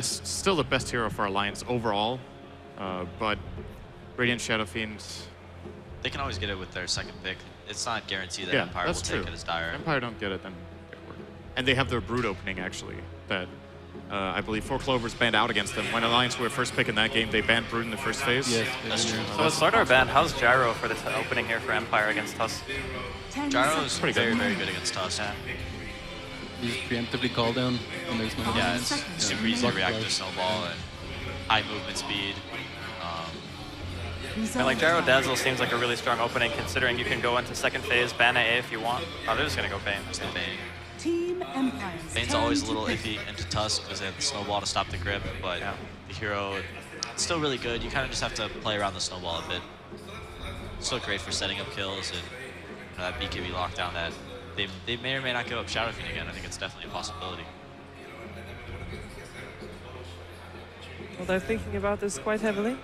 still the best hero for Alliance overall, but Radiant Shadow Fiend. They can always get it with their second pick. It's not guaranteed that Yeah, Empire will take it as dire. Empire don't get it, then it work. And they have their Brood opening, actually, that I believe 4 Clovers banned out against them. When Alliance were first pick in that game, they banned Brood in the first phase. Yes, that's true. So with Slardar banned, how's Gyro for the opening here for Empire against Tusk? Gyro is very good against Tusk. Yeah. He's preemptively called down when there's no Yeah, it's super easy to react to Snowball and high movement speed. And like Gyro Dazzle seems like a really strong opening considering you can go into second phase, ban A if you want. Oh, they're just gonna go Bane. Just the Bane. Team Empire. Bane's always a little iffy into Tusk because they have the Snowball to stop the grip, but the hero, it's still really good. You kind of just have to play around the Snowball a bit. Still great for setting up kills and that BKB lockdown that they may or may not give up Shadow Fiend again. I think it's definitely a possibility. Well, they're thinking about this quite heavily.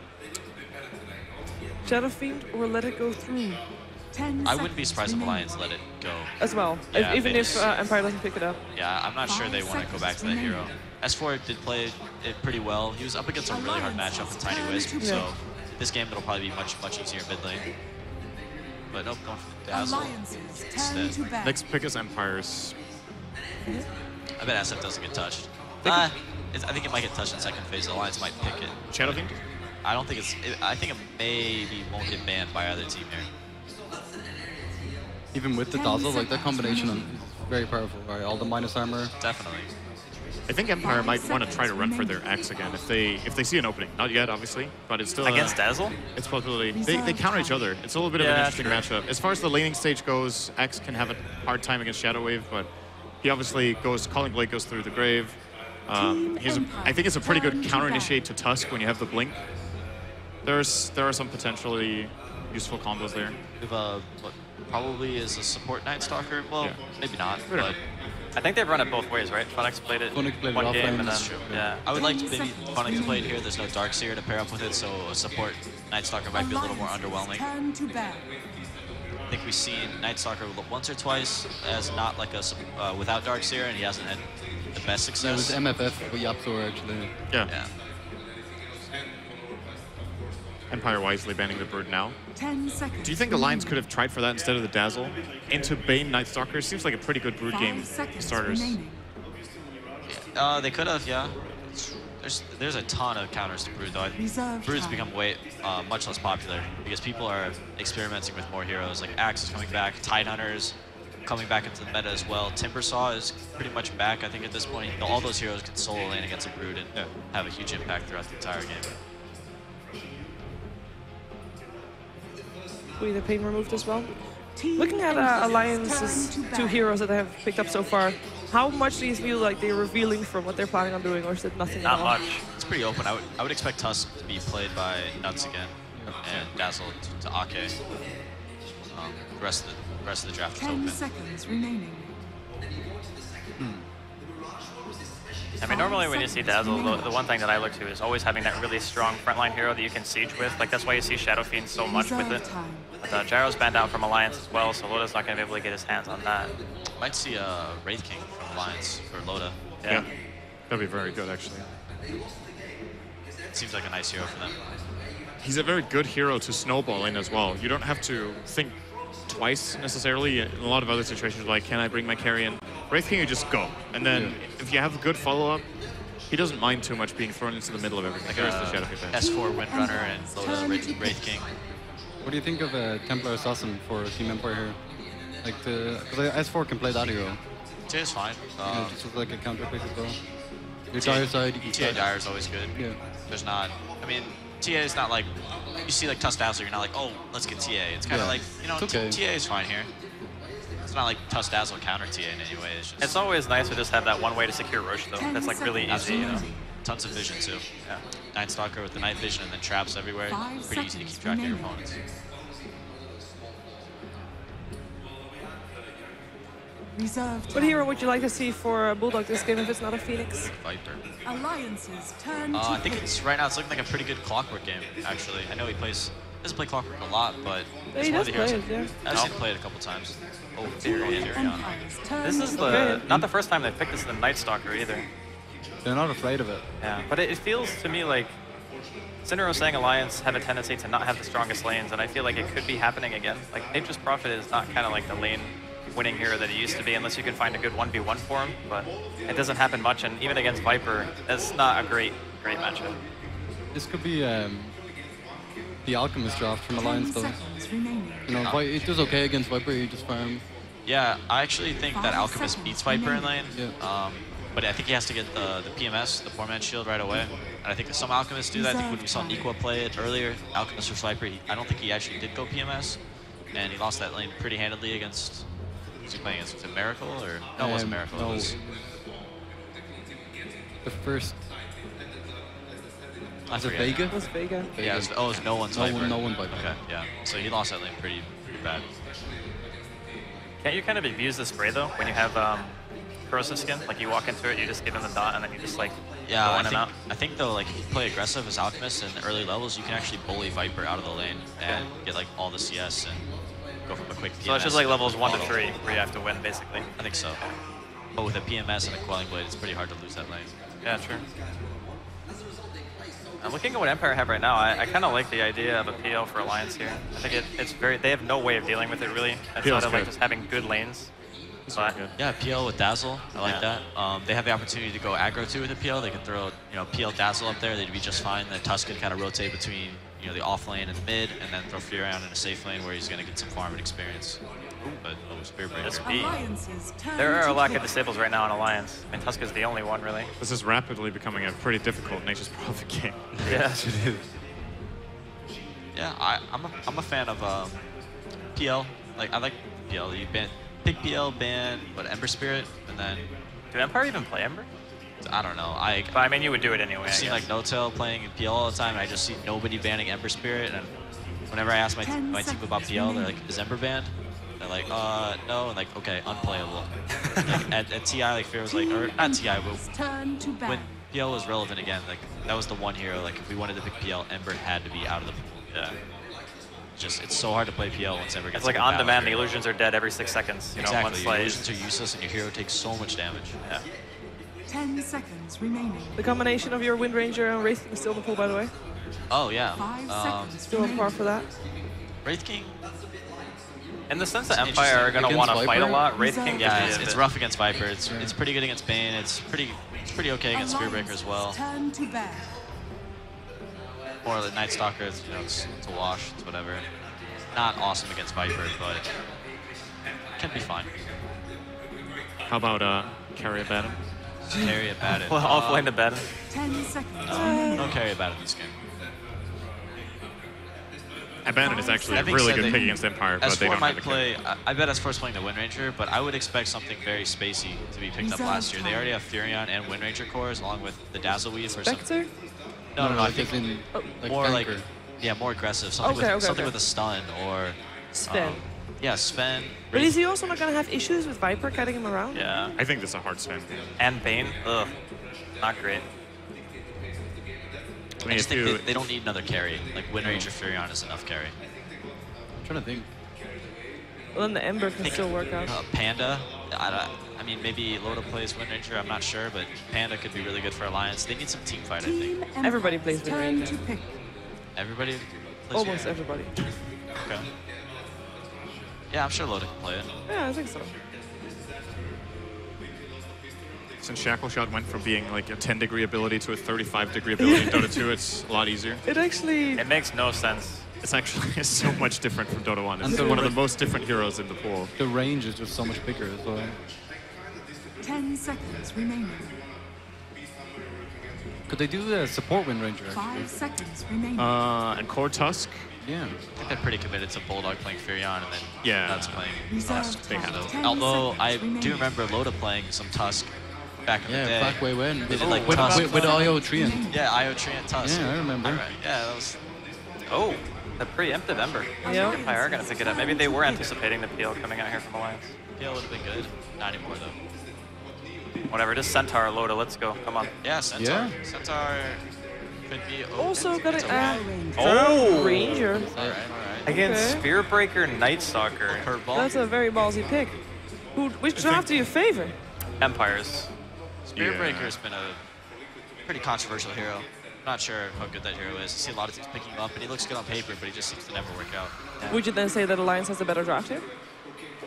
Shadow Fiend or let it go through? I wouldn't be surprised if Alliance let it go. As well, Yeah, even if Empire doesn't pick it up. Yeah, I'm not sure they want to go back to that hero. S4 did play it pretty well. He was up against a really hard matchup in Tiny Wisp, so this game it'll probably be much easier mid lane. But nope, going for the Dazzle instead. Next pick is Empires. I bet SF doesn't get touched. I think it might get touched in second phase. Alliance might pick it. Shadow Fiend? I don't think I think it maybe won't get banned by either team here. Even with the Dazzle, like that combination is very powerful, right? All the minus armor. Definitely. I think Empire might want to try to run for their Axe again if they see an opening. Not yet, obviously, but it's still against Dazzle. It's a possibility. They counter each other. It's a little bit of an interesting matchup. As far as the laning stage goes, Axe can have a hard time against Shadow Wave, but he obviously Calling Blade goes through the grave. I think it's a pretty good counter initiate to Tusk when you have the blink. There are some potentially useful combos there. We have what probably is a support Night Stalker. Well, maybe not, but I think they've run it both ways, right? Funix played it one game and then I would like to maybe Funix played here. There's no Darkseer to pair up with it, so a support Night Stalker might be a little more underwhelming. I think we've seen Night Stalker once or twice as not like a without Darkseer, and he hasn't had the best success. Yeah, it was MFF with Yapzor actually. Yeah. Empire wisely banning the Brood now. 10 seconds. Do you think Alliance could have tried for that instead of the Dazzle? Into Bane Night Stalker seems like a pretty good Brood game starters. They could have, yeah. There's a ton of counters to Brood though. Brood's become much less popular because people are experimenting with more heroes. Like Axe is coming back, Tidehunters coming back into the meta as well. Timbersaw is pretty much back, I think, at this point. All those heroes can solo lane against a Brood and have a huge impact throughout the entire game. The pain removed as well. Looking at Alliance's 2 heroes that they have picked up so far, how much do you feel like they're revealing from what they're planning on doing, or is it nothing at all? Not much. It's pretty open. I would expect Tusk to be played by Nuts again, and Dazzle to Ake. The rest of the draft is open. 10 seconds remaining. I mean, normally when you see Dazzle, the one thing that I look to is always having that really strong frontline hero that you can siege with. Like, that's why you see Shadow Fiend so much with it. But Gyro's banned out from Alliance as well, so Loda's not going to be able to get his hands on that. Might see a Wraith King from Alliance for Loda. Yeah. That'd be very good, actually. Seems like a nice hero for them. He's a very good hero to snowball in as well. You don't have to think twice necessarily. In a lot of other situations, like, can I bring my carry in? Wraith King, you just go. And then if you have a good follow-up, he doesn't mind too much being thrown into the middle of everything. There's the Shadow Fiend. S4 Windrunner and Loda Wraith King. What do you think of a Templar Assassin for Team Empire here? Like because S4 can play that hero. TA is fine. Just like a counter pick as well. Your dire side, you can TA dire is always good. Yeah. There's not. I mean, TA is not like you see like Tusk Dazzle. You're not like, oh, let's get TA. It's kind of like, you know, okay. TA is fine here. It's not like Tusk Dazzle counter TA in any way. It's always nice to just have that one way to secure Rosh though. That's like really easy. You know? Tons of vision too. Yeah. Night Stalker with the night vision and then traps everywhere. Pretty easy to keep track of your opponents. What hero would you like to see for Bulldog this game if it's not a Phoenix? Viper. Alliances turn I think right now it's looking like a pretty good Clockwork game, actually. I know he doesn't play Clockwork a lot, but it's one of the heroes. I've seen him play it a couple times. Oh, Theory on. This is not the first time they picked this in the Night Stalker either. They're not afraid of it. Yeah, but it feels to me like Syndrome saying Alliance have a tendency to not have the strongest lanes, and I feel like it could be happening again. Like, Nature's Prophet is not kind of like the lane winning hero that he used to be unless you can find a good 1v1 for him, but it doesn't happen much, and even against Viper, that's not a great matchup. This could be the Alchemist draft from Alliance, though. You know, it does okay against Viper, he just farms. Yeah, I actually think that Alchemist beats Viper in lane. Yeah. But I think he has to get the PMS, the poor man's shield, right away. And I think some Alchemists do that. I think when we saw Niqua play it earlier, Alchemist versus Viper, I don't think he actually did go PMS. And he lost that lane pretty handedly against, was he playing against, was it Miracle? Or, no, it wasn't Miracle. No. It was The first... I Was it forget. Vega? It was Vega. Yeah, it was no one's Viper. No one Viper. Okay, yeah. So he lost that lane pretty bad. Can't you kind of abuse the spray though when you have corrosive skin? Like you walk into it, you just give him the dot, and then you just like go in and out. I think though, like if you play aggressive as Alchemist in the early levels, you can actually bully Viper out of the lane and get like all the CS and go from a quick PMS. So it's just like levels 1 to 3 where you have to win basically. I think so. But with a PMS and a Quelling Blade, it's pretty hard to lose that lane. Yeah, true. I'm looking at what Empire have right now. I kind of like the idea of a PL for Alliance here. I think it's very, they have no way of dealing with it really, outside of like just having good lanes. But yeah, PL with Dazzle, I like that. They have the opportunity to go aggro too with a PL. They can throw, PL Dazzle up there. They'd be just fine. Then Tusk can kind of rotate between, the off lane and the mid, and then throw Furion in a safe lane where he's going to get some farm and experience. But Spear Breaker. There are a lot of disables right now in Alliance. I mean, Tusk is the only one really. This is rapidly becoming a pretty difficult Nature's Prophet game. Yeah, it is. Yeah, I'm a fan of PL. Like I like PL. You pick PL, ban Ember Spirit, and then. Do Empire even play Ember? I don't know. But I mean, you would do it anyway. I've seen like NoTail playing PL all the time, and I just see nobody banning Ember Spirit. And whenever I ask my team about PL, they're like, "Is Ember banned?" They're like, no, and like, okay, unplayable. Like, at TI, like Fear was like, or not TI, but when PL was relevant again, like that was the one hero. Like if we wanted to pick PL, Ember had to be out of the pool. Yeah. It's so hard to play PL once Ember gets. It's like on demand. The illusions are dead every 6 seconds. Exactly. Your illusions are useless, and your hero takes so much damage. Yeah. 10 seconds remaining. The combination of your Wind Ranger and Wraith King is still in the pool, by the way. Oh yeah. 5 seconds. Still on par for that. Wraith King. In the sense that Empire are going to want to fight a lot, Wraith King. Yeah, it's rough against Viper. It's pretty good against Bane. It's pretty okay against Spear Breaker as well. Or the Night Stalker, it's a wash. It's whatever. Not awesome against Viper, but can be fine. How about carry a Batten? Carry a Batten. Well, offlane the Batten. 10 seconds. No carry a Batten in this game. Abaddon is actually a really good pick against Empire, but they don't might have play. I bet S4's playing the Wind Ranger, but I would expect something very spacey to be picked up last year. They already have Furion and Wind Ranger cores, along with the Dazzle Weave or something. Spectre? No, I think more like, tanker. yeah, more aggressive. Something with a stun or Sven. yeah, Sven. But is he also not going to have issues with Viper cutting him around? Yeah. I think this is a hard spin. And Bane. Ugh. Not great. I just think they don't need another carry. Like Wind Ranger Furion is enough carry. I'm trying to think. Well, then the Ember can still work out. Panda. I mean, maybe Loda plays Wind Ranger. I'm not sure, but Panda could be really good for Alliance. They need some team fight, I think. Everybody plays Wind Ranger. Everybody plays Almost Wind Ranger? everybody. Okay. Yeah, I'm sure Loda can play it. Yeah, I think so. Since Shackle Shot went from being like a 10-degree ability to a 35-degree ability in Dota 2, it's a lot easier. It makes no sense. It's actually so much different from Dota 1. It's And one of the most different heroes in the pool. The range is just so much bigger as well. 10 seconds remaining. Could they do a support Wind Ranger, actually? 5 seconds remaining. And Core Tusk? Yeah. I think they're pretty committed to Bulldog playing Furion and then Nuts playing Tusk. Reserve time. 10 Although I seconds do remaining. remember Loda playing some Tusk back in the day. Back way when. They did like with Tusk. with IO Treant. Yeah, IO Treant Tusk. Yeah, I remember. Yeah, that was. Oh, the preemptive Ember. Yeah. Empire are going to pick it up. Maybe they were anticipating the PL coming out here from Alliance. Yeah, would have been good. Not anymore though. Whatever, just Centaur, Loda, let's go. Come on. Yeah, Centaur. Yeah. Centaur could be. Also got a Oh! Ranger. Alright. Against Okay. Spear Breaker, Night Stalker. Curveball. That's a very ballsy pick. Which draft do you favor? Empires. Spear Breaker's been a pretty controversial hero. Not sure how good that hero is. I see a lot of teams picking him up, and he looks good on paper, but he just seems to never work out. Yeah. Would you then say that Alliance has a better draft here?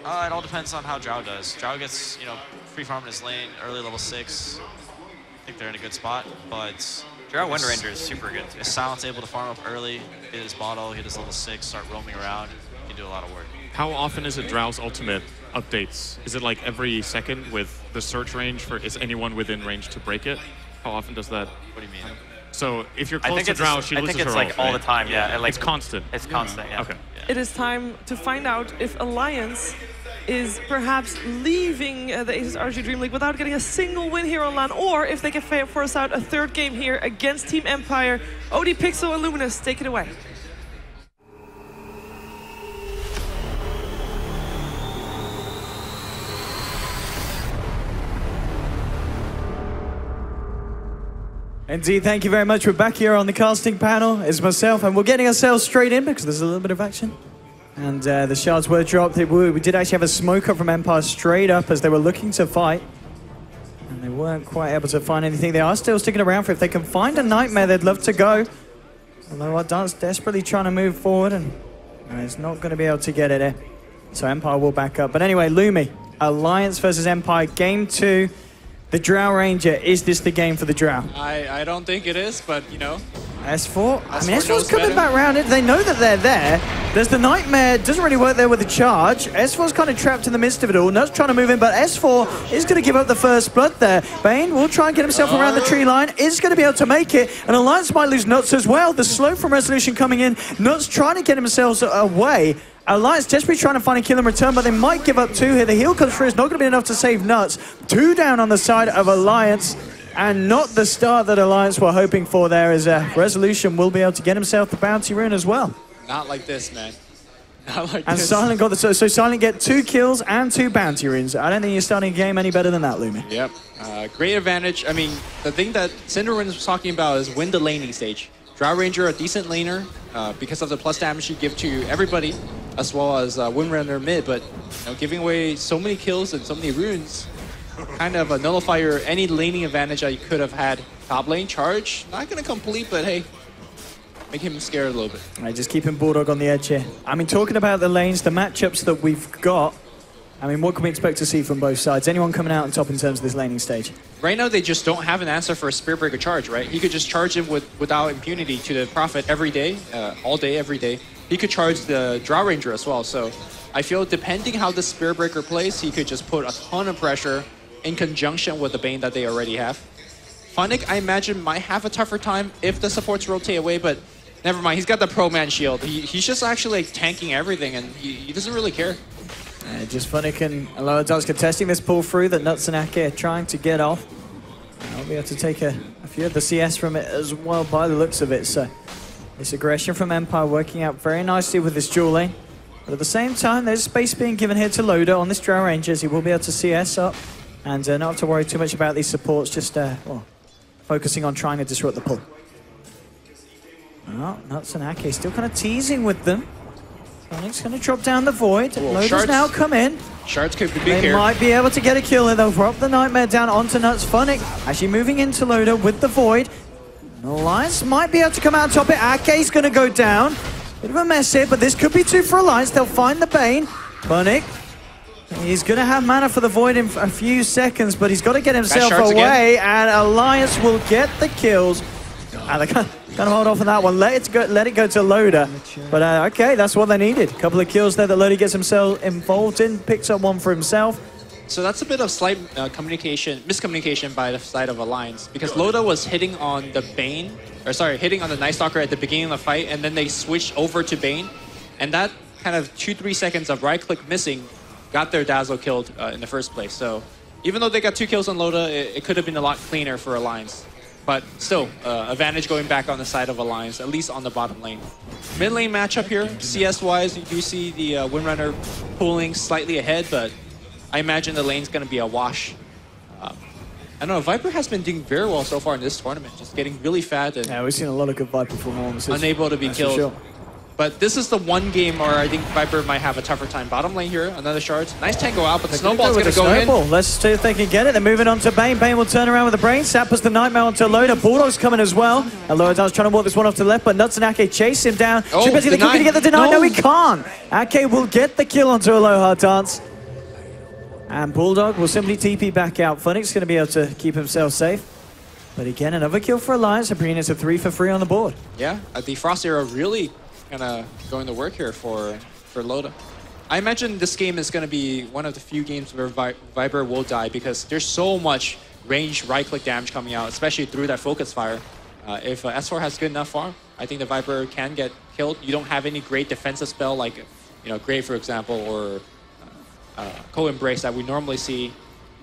It all depends on how Drow does. Drow gets, free farm in his lane, early level 6. I think they're in a good spot, but Drow Wind Ranger is super good too. Is Silence able to farm up early, get his bottle, hit his level 6, start roaming around, he can do a lot of work. How often is it Drow's ultimate updates? Is it like every second with the search range for is anyone within range to break it? How often does that? What do you mean? So if you're close to Drow, she loses her ult, I think it's like all the time, yeah. It's constant. It's constant, yeah. Okay. Yeah. It is time to find out if Alliance is perhaps leaving the Aces RG Dream League without getting a single win here on LAN, or if they can force out a third game here against Team Empire. OD Pixel and Luminous, take it away. Indeed, thank you very much. We're back here on the casting panel. It's myself, and we're getting ourselves straight in because there's a little bit of action. And the shards were dropped. We did actually have a smoke up from Empire straight up as they were looking to fight. And they weren't quite able to find anything. They are still sticking around for if they can find a Nightmare, they'd love to go. Although Ardant's desperately trying to move forward, and it's not going to be able to get it in. So Empire will back up. But anyway, Lumi, Alliance versus Empire, game 2. The Drow Ranger, is this the game for the Drow? I don't think it is, but S4? I mean, S4's coming back around it. They know that they're there. There's the Nightmare. Doesn't really work there with the charge. S4's kind of trapped in the midst of it all. Nuts trying to move in, but S4 is going to give up the first blood there. Bane will try and get himself around the tree line. Is going to be able to make it. And Alliance might lose Nuts as well. The slow from Resolution coming in. Nuts trying to get himself away. Alliance desperately trying to find a kill in return, but they might give up 2 here. The heal comes through. It's not going to be enough to save Nuts. 2 down on the side of Alliance. And not the start that Alliance were hoping for there, as Resolution will be able to get himself the bounty rune as well. Not like this, man. Not like and this. Silent got the so Silent get 2 kills and 2 bounty runes. I don't think you're starting a game any better than that, Lumi. Yep. Great advantage. I mean, the thing that Cinderwin was talking about is win the laning stage. Drow Ranger, a decent laner, because of the plus damage you give to everybody, as well as Windrunner mid, but giving away so many kills and so many runes, kind of a nullifier any laning advantage that you could have had. Top lane charge, not going to complete, but hey, make him scared a little bit. Right, just keeping Bulldog on the edge here. I mean, talking about the lanes, the matchups that we've got, I mean, what can we expect to see from both sides? Anyone coming out on top in terms of this laning stage? Right now, they just don't have an answer for a Spiritbreaker charge, right? He could just charge him without impunity to the Prophet every day, all day, every day. He could charge the Drow Ranger as well. So I feel depending how the Spiritbreaker plays, he could just put a ton of pressure in conjunction with the Bane that they already have. Funnick, I imagine, might have a tougher time if the supports rotate away, but never mind. He's got the Pro Man shield. He's just actually like tanking everything, and he doesn't really care. Just Funnick and Aloradance contesting this pull through that Nuts and Ake are trying to get off. I'll be able to take a few of the CS from it as well by the looks of it. So this aggression from Empire working out very nicely with this dual lane. But at the same time, there's space being given here to Loader on this Drow Ranger, as he will be able to CS up and not have to worry too much about these supports, just focusing on trying to disrupt the pull. Oh, Nuts and Ake still kind of teasing with them. Funnick's going to drop down the Void. Loader's now come in. Shards could be big They here. might be able to get a kill here. They'll drop the Nightmare down onto Nuts. Funnick actually moving into Loader with the Void. Alliance might be able to come out on top it. Ake's going to go down. Bit of a mess here, but this could be 2 for Alliance. They'll find the Bane. Funnick, he's going to have mana for the Void in a few seconds, but he's got to get himself away, and Alliance will get the kills. And they're going to hold off on that one. Let it go to Loader. But okay, that's what they needed. A couple of kills there that Loader gets himself involved in. Picks up one for himself. So that's a bit of slight miscommunication by the side of Alliance, because Loda was hitting on the Bane, or sorry, hitting on the Night Stalker at the beginning of the fight, and then they switched over to Bane. And that kind of 2-3 seconds of right-click missing got their Dazzle killed in the first place. So even though they got 2 kills on Loda, it could have been a lot cleaner for Alliance. But still, advantage going back on the side of Alliance, at least on the bottom lane. Mid lane matchup here, CS-wise, you do see the Windrunner pulling slightly ahead, but I imagine the lane's going to be a wash. I don't know, Viper has been doing very well so far in this tournament, just getting really fat and yeah, we've seen a lot of good Viper performances. unable to be killed. Sure. But this is the one game where I think Viper might have a tougher time. Bottom lane here, another shard. Nice tango out, but the snowball's going to go in. Let's see if they can get it. They're moving on to Bane. Bane will turn around with the brain. Sappers the Nightmare onto Loda. Bulldog's coming as well. And Loda's trying to walk this one off to the left, but Nuts and Ake chase him down. Oh, Too busy. They can get the deny. No, he can't. Ake will get the kill onto Aloha Dance. And Bulldog will simply TP back out. Funnick's going to be able to keep himself safe. But again, another kill for Alliance. Bringing it to 3 for 3 on the board. Yeah, the Frost Arrow really kind of going to work here for Loda. I imagine this game is going to be one of the few games where Viper will die because there's so much range right-click damage coming out, especially through that focus fire. If S4 has good enough farm, I think the Viper can get killed. You don't have any great defensive spell like, Grave, for example, or Co-Embrace that we normally see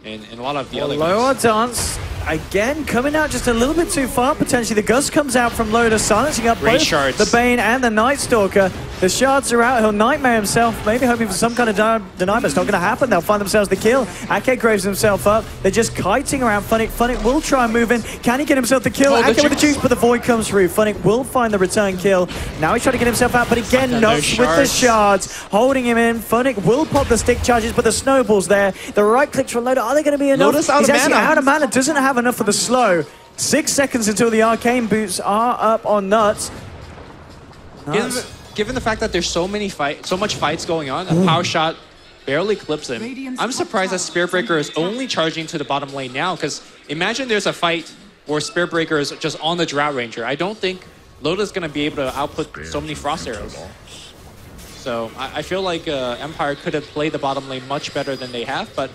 in a lot of the other Lower games. Dance, again, coming out just a little bit too far, potentially. The Gust comes out from Loda, silencing up both shards. the Bane and the Night Stalker. The shards are out. He'll Nightmare himself, maybe hoping for some kind of deny, but it's not going to happen. They'll find themselves the kill. Ake graves himself up. They're just kiting around Funnick. Funnick will try and move in. Can he get himself the kill? Ake with the juice, but the Void comes through. Funnick will find the return kill. Now he's trying to get himself out, but again, Nuts with the shards, holding him in. Funnick will pop the stick charges, but the snowballs there. The right clicks from Loda, are they going to be enough? Loda's out He's of actually mana. out of mana, doesn't have enough for the slow. 6 seconds until the arcane boots are up on Nuts. Given the fact that there's so much fights going on, a power shot barely clips him. I'm surprised that Spiritbreaker is only charging to the bottom lane now, because imagine there's a fight where Spiritbreaker is just on the Drought Ranger. I don't think Loda's going to be able to output so many Frost Arrows. So I feel like Empire could have played the bottom lane much better than they have, but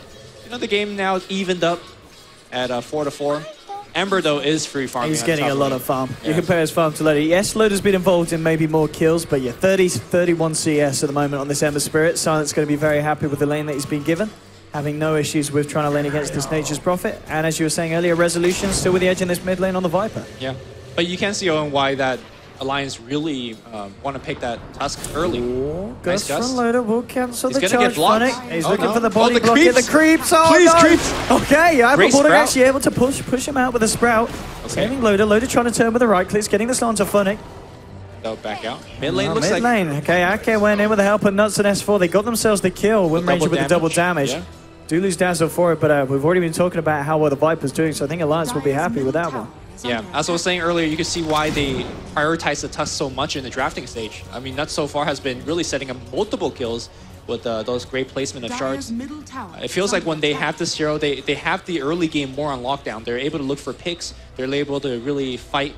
the game now is evened up at 4-4. Ember, though, is free farming. He's getting a lot of farm. Yeah. You compare his farm to Loda. Yes, Loda's been involved in maybe more kills, but yeah, 31 CS at the moment on this Ember Spirit. Silent's going to be very happy with the lane that he's been given, having no issues with trying to lane against this Nature's Prophet. And as you were saying earlier, Resolution still with the edge in this mid lane on the Viper. Yeah, but you can see, Owen, why that Alliance really want to pick that Tusk early. Nice Gust from Loda will cancel the charge. Get blocked. He's looking for the body block. Creeps. The creeps. Oh, Please, no. creeps. Okay, yeah, but Bulldog Sprout. actually able to push him out with a Sprout. Saving Loda. Loda trying to turn with the right clicks, getting the slant to Funnick. They'll back out. Mid lane looks mid lane. Okay, Ake went in with the help of Nuts and S4. They got themselves the kill. Win Ranger with the double damage. Yeah. Do lose Dazzle for it, but we've already been talking about how well the Viper's doing, so I think Alliance will be happy with that one. Yeah, as I was saying earlier, you can see why they prioritize the Tusk so much in the drafting stage. I mean, Nuts so far has been really setting up multiple kills with those great placement of shards. It feels like when they have this hero, they have the early game more on lockdown. They're able to look for picks. They're able to really fight,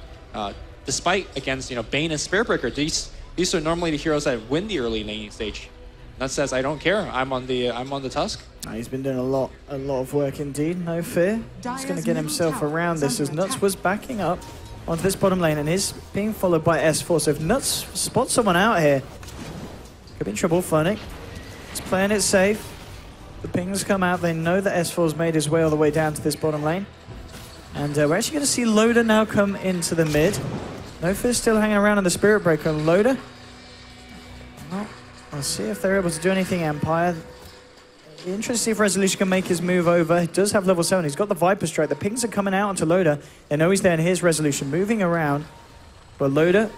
despite against Bane and Spiritbreaker. These are normally the heroes that win the early laning stage. Nuts says, "I don't care. I'm on the Tusk." He's been doing a lot of work indeed. No fear. He's going to get himself around this as Nuts was backing up onto this bottom lane and is being followed by S4. So if Nuts spots someone out here, could be in trouble. Funnick. He's playing it safe. The pings come out. They know that S4's made his way all the way down to this bottom lane. And we're actually going to see Loda now come into the mid. No fear still hanging around on the Spirit Breaker. And Loda. Well, I'll see if they're able to do anything, Empire. It'll be interesting to see if Resolution can make his move over. He does have level 7. He's got the Viper Strike. The pings are coming out onto Loda. They know he's there, and here's Resolution moving around. But Loda,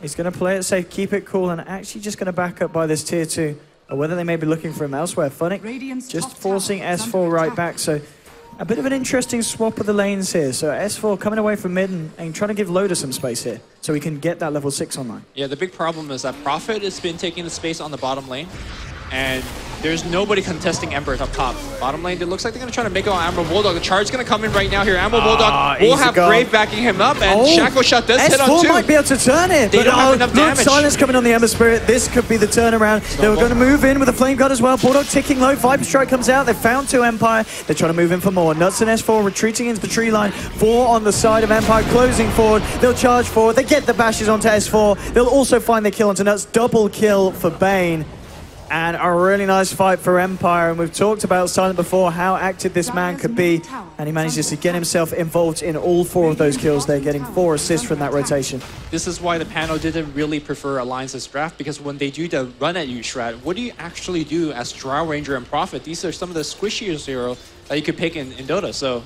he's going to play it safe, keep it cool, and actually just going to back up by this tier 2. Or whether they may be looking for him elsewhere. Funnick just forcing S4 right back. So a bit of an interesting swap of the lanes here. So S4 coming away from mid and trying to give Loda some space here so he can get that level 6 online. Yeah, the big problem is that Prophet has been taking the space on the bottom lane, and there's nobody contesting Ember up top. Bottom lane, it looks like they're going to try to make it on Amber Bulldog. The charge is going to come in right now here. Amber Bulldog will have Grave backing him up, and Shackle Shot does hit on S4 2. might be able to turn it. They don't have enough damage. Silence coming on the Ember Spirit. This could be the turnaround. They were going to move in with the Flame God as well. Bulldog ticking low. Viper Strike comes out. They found 2 Empire. They're trying to move in for more. Nuts and S4 retreating into the tree line. 4 on the side of Empire closing forward. They'll charge forward. They get the bashes onto S4. They'll also find the kill onto Nuts. Double kill for Bane. And a really nice fight for Empire. And we've talked about Silent before, how active this man could be. And he manages to get himself involved in all 4 of those kills. They're getting 4 assists from that rotation. This is why the panel didn't really prefer Alliance's draft, because when they do the run at you strat, what do you actually do as Drow Ranger and Prophet? These are some of the squishiest heroes that you could pick in Dota. So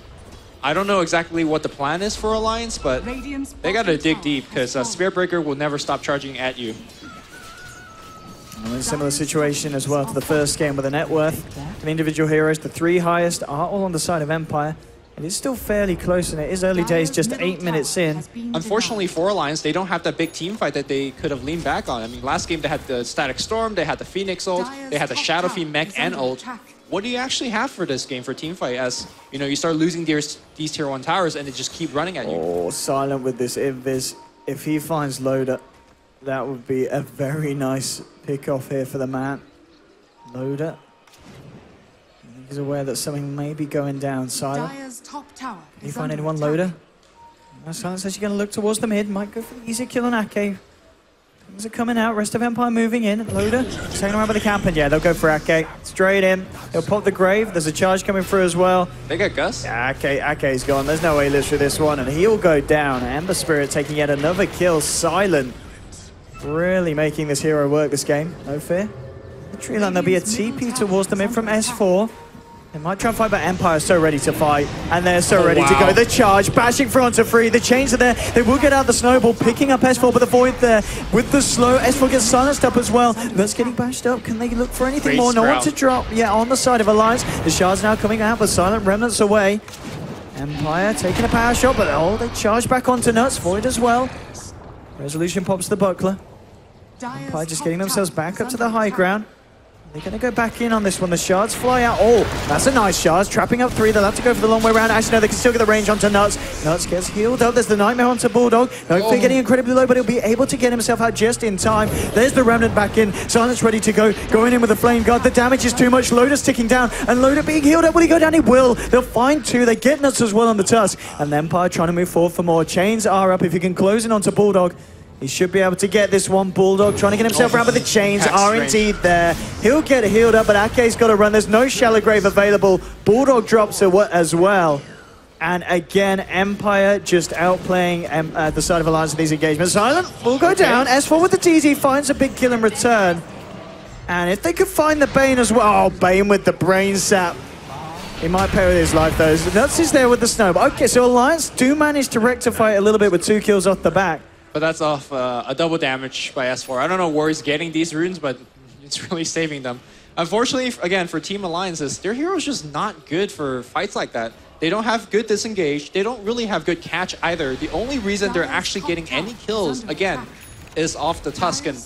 I don't know exactly what the plan is for Alliance, but they got to dig deep, because Spiritbreaker will never stop charging at you. And in a similar situation as well to the first game with the net worth. And individual heroes, the 3 highest are all on the side of Empire. It is still fairly close, and it is early days, just 8 minutes in. Unfortunately for Alliance, they don't have that big team fight that they could have leaned back on. I mean, last game they had the Static Storm, they had the Phoenix ult, they had the Shadow Fiend mech and ult. What do you actually have for this game for team fight as, you know, you start losing these tier 1 towers and they just keep running at you? Oh, Silent with this invis. If he finds Loader, that would be a very nice pick-off here for the man. Loader. He's aware that something may be going down. Silent. Can you find anyone, Loader? No, Silent says you're going to look towards the mid. Might go for the easier kill on Ake. Things are coming out. Rest of Empire moving in. Loader taking around by the camp, and yeah, they'll go for Ake. Straight in. He'll pop the grave. There's a charge coming through as well. They got Gus. Yeah, Ake's gone. There's no way he lives through this one, and he'll go down. Ember Spirit taking yet another kill. Silent really making this hero work this game. No fear. The tree line, there'll be a TP towards the mid from S4. They might try and fight, but Empire's so ready to fight, and they're so ready to go. The charge, bashing through onto 3. The chains are there. They will get out the snowball, picking up S4, but the Void there with the slow. S4 gets silenced up as well. That's getting bashed up. Can they look for anything more? No one to drop. Yeah, on the side of Alliance. The shards now coming out, but Silent Remnants away. Empire taking a power shot, but oh, they charge back onto Nuts. Void as well. Resolution pops the buckler. Empire just getting themselves back up to the high ground. They're going to go back in on this one. The shards fly out. Oh, that's a nice shard. Trapping up 3. They'll have to go for the long way around. Actually, no, they can still get the range onto Nuts. Nuts gets healed up. There's the Nightmare onto Bulldog. No, getting incredibly low, but he'll be able to get himself out just in time. There's the Remnant back in. Silence ready to go. Going in with the Flame Guard. The damage is too much. Loader's ticking down. And Loader being healed up. Will he go down? He will. They'll find 2. They get Nuts as well on the Tusk. And the Empire trying to move forward for more. Chains are up. If he can close in onto Bulldog, he should be able to get this one. Bulldog trying to get himself around, but the chains are indeed there. He'll get healed up, but Ake's got to run. There's no Shallow Grave available. Bulldog drops it as well. And again, Empire just outplaying the side of Alliance in these engagements. Silent will go down. S4 with the TZ finds a big kill in return. And if they could find the Bane as well. Oh, Bane with the brain sap. He might pay with his life though. Nuts is there with the snow. Okay, so Alliance do manage to rectify it a little bit with 2 kills off the back. But that's off a double damage by S4. I don't know where he's getting these runes, but it's really saving them. Unfortunately, again, for Team Alliances, their hero's just not good for fights like that. They don't have good disengage. They don't really have good catch either. The only reason they're actually getting any kills, again, is off the Tusk. And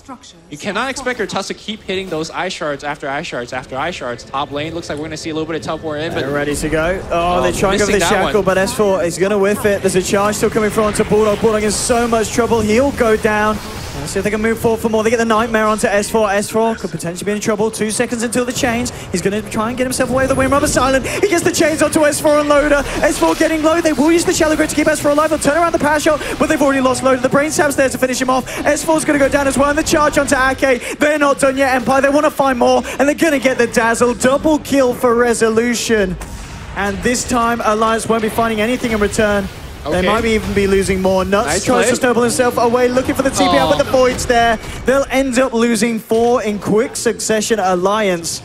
you cannot expect your Tusk to keep hitting those eye shards after eye shards after eye shards. Top lane looks like we're going to see a little bit of teleport in. They're ready to go. Oh, they try and go for the shackle, but S4 is going to whiff it. There's a charge still coming through onto Bulldog. Bulldog in so much trouble. He'll go down. Let's see if they can move forward for more. They get the Nightmare onto S4. S4 could potentially be in trouble. 2 seconds until the chains. He's going to try and get himself away with the Wind Rubber Silent. He gets the chains onto S4 and Loader. S4 getting low. They will use the Shallow Grip to keep S4 alive. They'll turn around the power shot, but they've already lost Loader. The Brain Sap's there to finish him off. S4's going to go down as well. And the charge onto Ake. They're not done yet, Empire. They want to find more. And they're going to get the Dazzle. Double kill for Resolution. And this time, Alliance won't be finding anything in return. Okay. They might even be losing more. Nuts tries to snowball himself away, looking for the TP out, but the Void's there. They'll end up losing 4 in quick succession. Alliance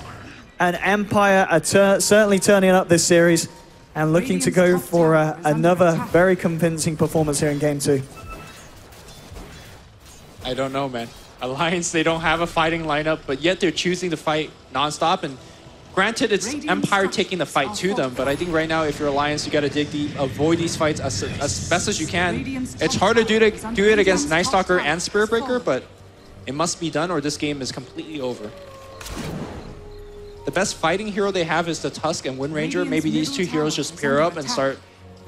and Empire are certainly turning up this series and looking to go for another very convincing performance here in Game 2. I don't know, man. Alliance, they don't have a fighting lineup, but yet they're choosing to fight non-stop. And granted, it's Empire taking the fight to them, but I think right now, if you're Alliance, you got to dig deep, avoid these fights as best as you can. It's hard to do it against Night Stalker and Spirit Breaker, but it must be done or this game is completely over. The best fighting hero they have is the Tusk and Wind Ranger. Maybe these 2 heroes just pair up and start,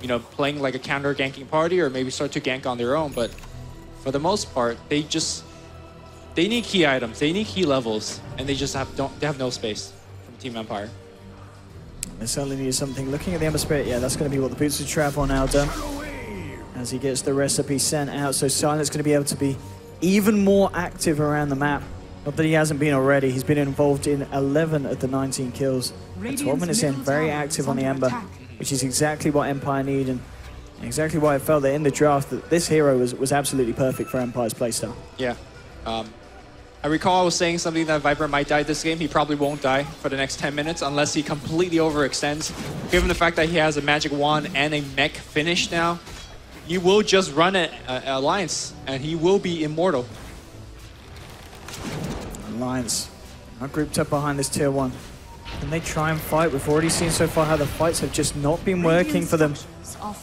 you know, playing like a counter ganking party, or maybe start to gank on their own. But for the most part, they need key items, they need key levels, and they just have no space. Team Empire. They certainly need something. Looking at the Ember Spirit, yeah, that's going to be what the Boots of Trav are now done. As he gets the recipe sent out, so Silent's going to be able to be even more active around the map. Not that he hasn't been already. He's been involved in 11 of the 19 kills. At 12 minutes in, very active on the Ember, which is exactly what Empire need, and exactly why I felt that in the draft that this hero was absolutely perfect for Empire's playstyle. Yeah. I recall I was saying something that Viper might die this game. He probably won't die for the next 10 minutes unless he completely overextends. Given the fact that he has a magic wand and a mech finish now, he will just run an Alliance and he will be immortal. Alliance are grouped up behind this tier 1. And they try and fight. We've already seen so far how the fights have just not been working for them.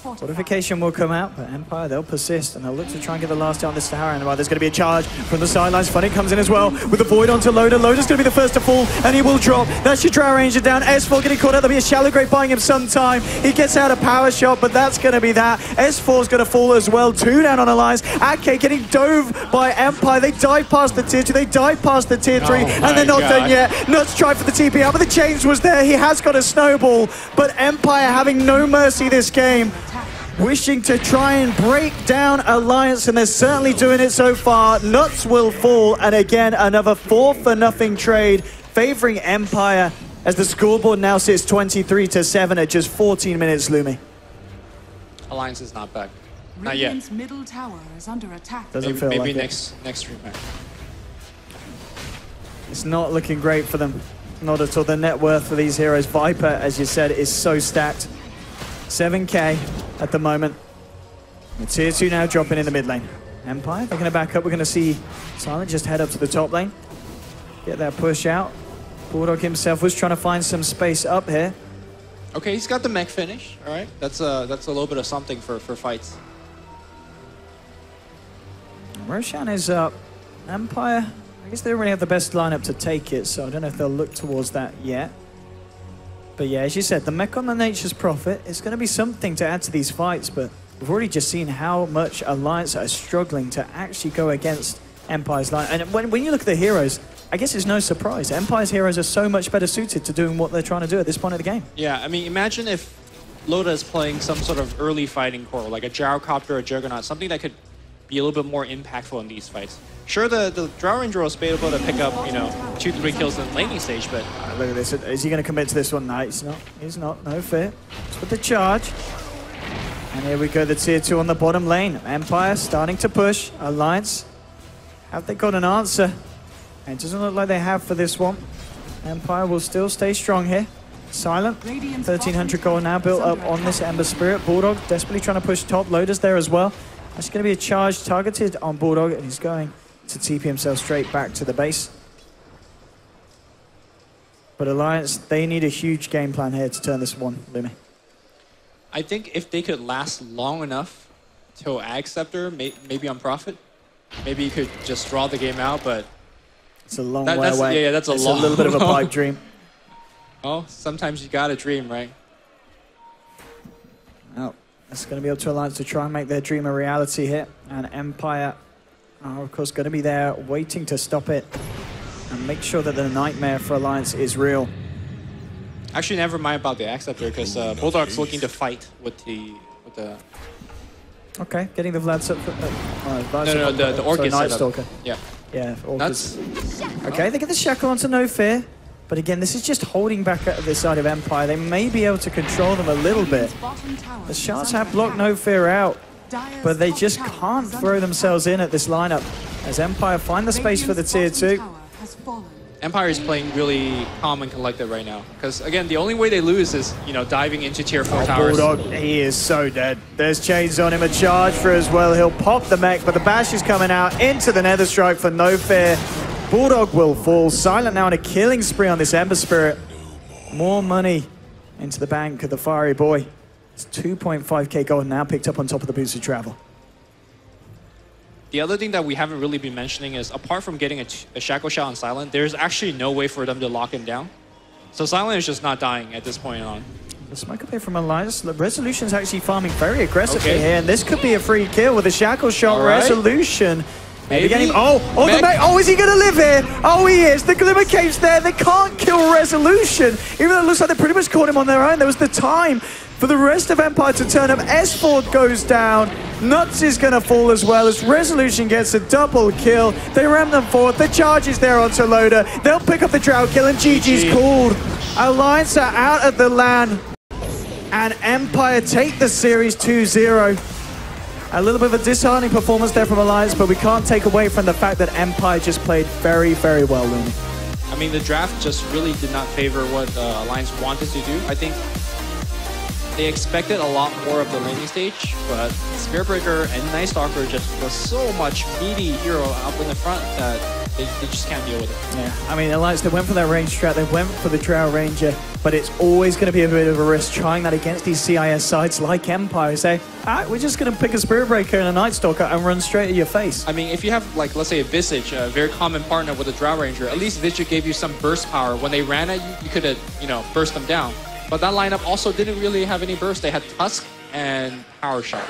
Fortification will come out, but Empire, they'll persist, and they'll look to try and get the last hit on this Sahara. And there's going to be a charge from the sidelines. Funny comes in as well with the Void onto Loda. Loda's going to be the first to fall, and he will drop. That's your Drow Ranger down. S4 getting caught out. There'll be a Shallow Grave buying him some time. He gets out a power shot, but that's going to be that. S4's going to fall as well. 2 down on Alliance. Ake getting dove by Empire. They dive past the tier 2. They dive past the tier 3, and they're not done yet. Nuts tried for the TP out, but the chains was there. He has got a snowball, but Empire having no mercy this game. Wishing to try and break down Alliance, and they're certainly doing it so far. Nuts will fall, and again, another 4-for-0 trade favoring Empire as the scoreboard now sits 23-7 at just 14 minutes, Lumi. Alliance is not back. Not yet. Radiant's middle tower is under attack. Doesn't feel maybe like next stream match. It's not looking great for them. Not at all. The net worth for these heroes, Viper, as you said, is so stacked. 7k at the moment. The tier 2 now dropping in the mid lane. Empire, they're going to back up. We're going to see Silent just head up to the top lane. Get that push out. Bulldog himself was trying to find some space up here. Okay, he's got the mech finish. All right, that's a little bit of something for fights. Roshan is up. Empire, I guess they don't really have the best lineup to take it, so I don't know if they'll look towards that yet. But yeah, as you said, the mech on the Nature's Prophet is going to be something to add to these fights, but we've already just seen how much Alliance are struggling to actually go against Empire's line. And when you look at the heroes, I guess it's no surprise. Empire's heroes are so much better suited to doing what they're trying to do at this point of the game. Yeah, I mean, imagine if Loda is playing some sort of early fighting core, like a Gyrocopter or a Juggernaut, something that could be a little bit more impactful in these fights. Sure, the Drow Ranger will be able to pick up, 2-3 kills in the laning stage, but... Look at this. Is he going to commit to this one? No, he's not. He's not. No fear. It's with the charge. And here we go, the tier 2 on the bottom lane. Empire starting to push. Alliance. Have they got an answer? It doesn't look like they have for this one. Empire will still stay strong here. Silent. 1,300 gold now built up on this Ember Spirit. Bulldog desperately trying to push top. Loader's there as well. That's going to be a charge targeted on Bulldog, and he's going to TP himself straight back to the base. But Alliance, they need a huge game plan here to turn this one, Lumi. I think if they could last long enough till Ag Scepter, maybe on Prophet, maybe you could just draw the game out, but... It's a long way away. Yeah, that's a little bit of a pipe dream. Oh, sometimes you gotta dream, right? Oh, that's going to be up to Alliance to try and make their dream a reality here. And Empire are, of course, going to be there waiting to stop it and make sure that the nightmare for Alliance is real. Actually, never mind about the Ag Scepter, because Bulldog's looking to fight with the... Okay, getting the Vlad up. No, the Orchid Night setup. Stalker. Yeah. Yeah, Orchids. That's... Okay, they get the Shackle onto No Fear. But again, this is just holding back at this side of Empire. They may be able to control them a little bit. The Shards have blocked No Fear out, but they just can't throw themselves in at this lineup as Empire find the space for the tier 2. Empire is playing really calm and collected right now. Because, again, the only way they lose is, diving into tier 4 towers. Bulldog, he is so dead. There's chains on him, a charge for as well. He'll pop the mech, but the bash is coming out into the Nether Strike for No Fear. Bulldog will fall. Silent now on a killing spree on this Ember Spirit. More money into the bank of the Fiery Boy. It's 2.5k gold now picked up on top of the boosted travel. The other thing that we haven't really been mentioning is, apart from getting a Shackle Shot on Silent, there's actually no way for them to lock him down. So Silent is just not dying at this point on. The smoke up here from Alliance. Resolution's actually farming very aggressively here, and this could be a free kill with a Shackle Shot. Right. Resolution. Maybe. Is he going to live here? Oh, he is. The Glimmer Cave's there. They can't kill Resolution. Even though it looks like they pretty much caught him on their own. There was the time for the rest of Empire to turn up. S4 goes down. Nuts is going to fall as well as Resolution gets a double kill. They ram them forward. The charge is there onto Loda. They'll pick up the Drow kill, and GG's called. Alliance are out of the LAN. And Empire take the series 2-0. A little bit of a disheartening performance there from Alliance, but we can't take away from the fact that Empire just played very, very well, Looney. I mean, the draft just really did not favor what Alliance wanted to do. I think they expected a lot more of the laning stage, but Spirit Breaker and Night Stalker just was so much meaty hero up in the front that they just can't deal with it. Yeah, I mean, Alliance, they went for that range strat, they went for the Drow Ranger, but it's always going to be a bit of a risk trying that against these CIS sides like Empire. Say, we're just going to pick a Spirit Breaker and a Night Stalker and run straight at your face. I mean, if you have, like, let's say a Visage, a very common partner with a Drow Ranger, at least Visage gave you some burst power. When they ran at you, you could have, you know, burst them down. But that lineup also didn't really have any burst. They had Tusk and Power Shot.